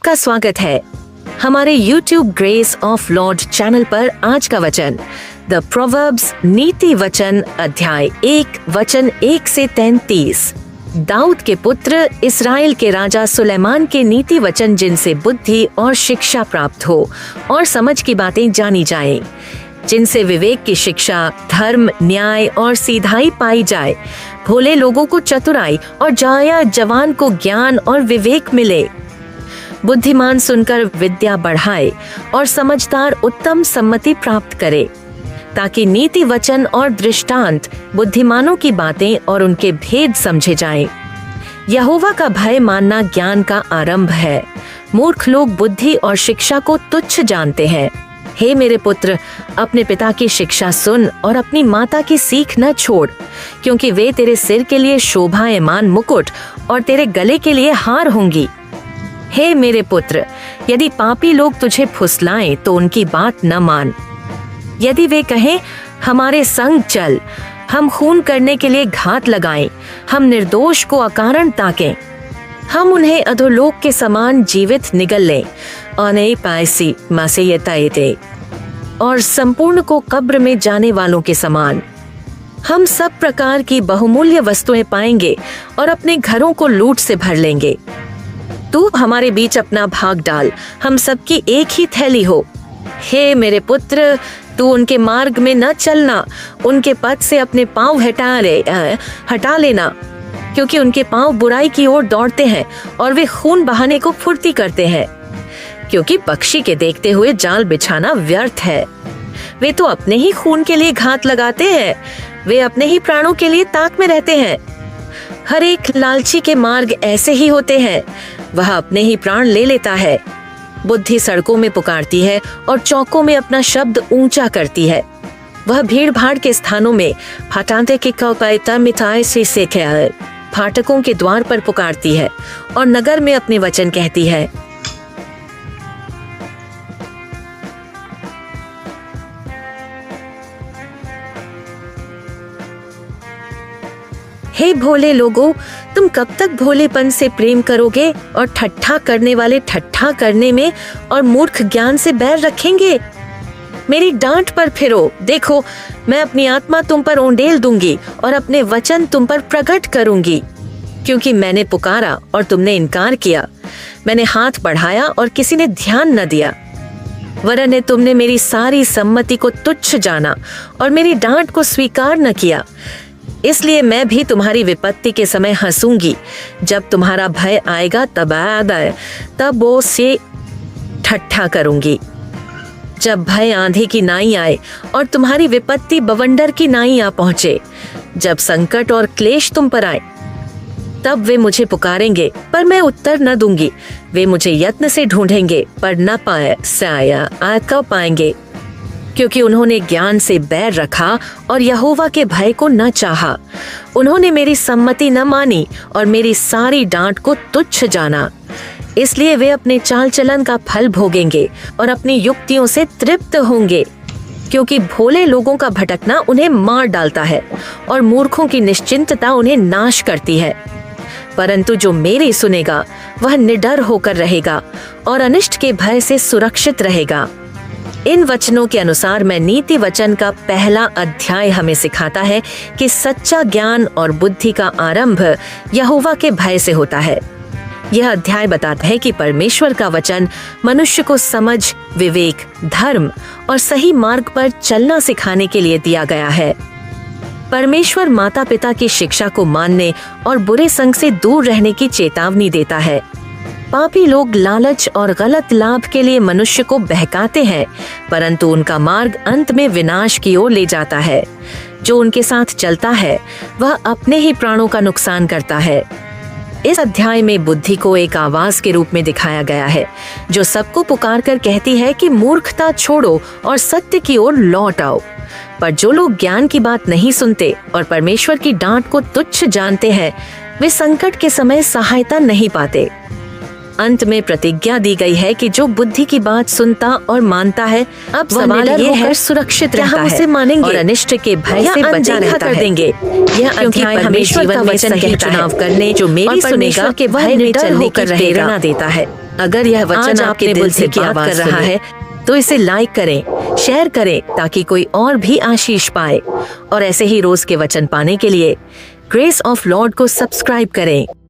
आपका स्वागत है हमारे YouTube grace of Lord channel पर। आज का वचन द प्रोवर्ब्स नीति वचन अध्याय 1 वचन 1 से 33। दाऊद के पुत्र इस्राएल के राजा सुलेमान के नीति वचन जिनसे बुद्धि और शिक्षा प्राप्त हो और समझ की बातें जानी जाएं, जिनसे विवेक की शिक्षा, धर्म, न्याय और सीधाई पाई जाए। भोले लोगों को चतुराई और जाया जवान को ज्ञान और विवेक मिले। बुद्धिमान सुनकर विद्या बढ़ाए और समझदार उत्तम सम्मति प्राप्त करे, ताकि नीति वचन और दृष्टांत, बुद्धिमानों की बातें और उनके भेद समझे जाएं। यहोवा का भय मानना ज्ञान का आरंभ है। मूर्ख लोग बुद्धि और शिक्षा को तुच्छ जानते हैं। हे मेरे पुत्र, अपने पिता की शिक्षा सुन और अपनी माता की सीख न छोड़, क्योंकि वे तेरे सिर के लिए शोभायमान मुकुट और तेरे गले के लिए हार होंगी। हे मेरे पुत्र, यदि पापी लोग तुझे फुसलाएं तो उनकी बात न मान। यदि वे कहें हमारे संग चल, हम खून करने के लिए घात लगाएं, हम निर्दोष को अकारण ताकें, हम उन्हें अधोलोक के समान जीवित निगल लें और संपूर्ण को कब्र में जाने वालों के समान। हम सब प्रकार की बहुमूल्य वस्तुएं पाएंगे और अपने घरों को लूट से भर लेंगे। तू हमारे बीच अपना भाग डाल, हम सबकी एक ही थैली हो। हे मेरे पुत्र, तू उनके मार्ग में न चलना, उनके पथ से अपने पाँव हटा लेना, क्योंकि उनके पाँव बुराई की ओर दौड़ते हैं और वे खून बहाने को फुर्ती करते हैं। क्योंकि पक्षी के देखते हुए जाल बिछाना व्यर्थ है। वे तो अपने ही खून के लिए घात लगाते हैं, वे अपने ही प्राणों के लिए ताक में रहते हैं। हर एक लालची के मार्ग ऐसे ही होते हैं, वह अपने ही प्राण ले लेता है। बुद्धि सड़कों में पुकारती है और चौकों में अपना शब्द ऊंचा करती है। वह भीड़ भाड़ के स्थानों में फाटकों के द्वार पर पुकारती है और नगर में अपने वचन कहती है। हे भोले लोगों, तुम कब तक भोलेपन से प्रेम करोगे और ठट्ठा करने वाले ठट्ठा करने में और मूर्ख ज्ञान से बैर रखेंगे? मेरी डांट पर फिरो, देखो मैं अपनी आत्मा तुम पर ओंडेल दूंगी और अपने वचन तुम पर प्रकट करूंगी। क्योंकि मैंने पुकारा और तुमने इनकार किया, मैंने हाथ बढ़ाया और किसी ने ध्यान न दिया। वरन तुमने मेरी सारी सम्मति को तुच्छ जाना और मेरी डांट को स्वीकार न किया। इसलिए मैं भी तुम्हारी विपत्ति के समय हंसूंगी। जब तुम्हारा भय आएगा तब वो से ठट्ठा करूंगी। जब भय आंधी की नाई आए और तुम्हारी विपत्ति बवंडर की नाई आ पहुंचे, जब संकट और क्लेश तुम पर आए, तब वे मुझे पुकारेंगे पर मैं उत्तर न दूंगी। वे मुझे यत्न से ढूंढेंगे पर न पाएंगे, क्योंकि उन्होंने ज्ञान से बैर रखा और यहोवा के भय को न चाहा। उन्होंने मेरी सम्मति न मानी और मेरी सारी डांट को तुच्छ जाना। इसलिए वे अपने चाल चलन का फल भोगेंगे और अपनी युक्तियों से तृप्त होंगे। क्योंकि भोले लोगों का भटकना उन्हें मार डालता है और मूर्खों की निश्चिंतता उन्हें नाश करती है। परंतु जो मेरी सुनेगा वह निडर होकर रहेगा और अनिष्ट के भय से सुरक्षित रहेगा। इन वचनों के अनुसार मैं नीति वचन का पहला अध्याय हमें सिखाता है कि सच्चा ज्ञान और बुद्धि का आरंभ यहोवा के भय से होता है। यह अध्याय बताता है कि परमेश्वर का वचन मनुष्य को समझ, विवेक, धर्म और सही मार्ग पर चलना सिखाने के लिए दिया गया है। परमेश्वर माता पिता की शिक्षा को मानने और बुरे संग से दूर रहने की चेतावनी देता है। पापी लोग लालच और गलत लाभ के लिए मनुष्य को बहकाते हैं, परंतु उनका मार्ग अंत में विनाश की ओर ले जाता है। जो उनके साथ चलता है वह अपने ही प्राणों का नुकसान करता है। इस अध्याय में बुद्धि को एक आवाज के रूप में दिखाया गया है, जो सबको पुकार कर कहती है कि मूर्खता छोड़ो और सत्य की ओर लौट आओ। पर जो लोग ज्ञान की बात नहीं सुनते और परमेश्वर की डांट को तुच्छ जानते हैं, वे संकट के समय सहायता नहीं पाते। अंत में प्रतिज्ञा दी गई है कि जो बुद्धि की बात सुनता और मानता है, अब सवाल ये है सुरक्षित रहता है मानेंगे और अनिष्ट के भय से बचा रहता है। यह अध्याय हमें जीवन में सही चुनाव करने, जो मेरी सुनेगा के वह निडर होकर प्रेरणा देता है। अगर यह वचन आपके दिल से बात कर रहा है तो इसे लाइक करें, शेयर करें ताकि कोई और भी आशीष पाए। और ऐसे ही रोज के वचन पाने के लिए ग्रेस ऑफ लॉर्ड को सब्सक्राइब करें।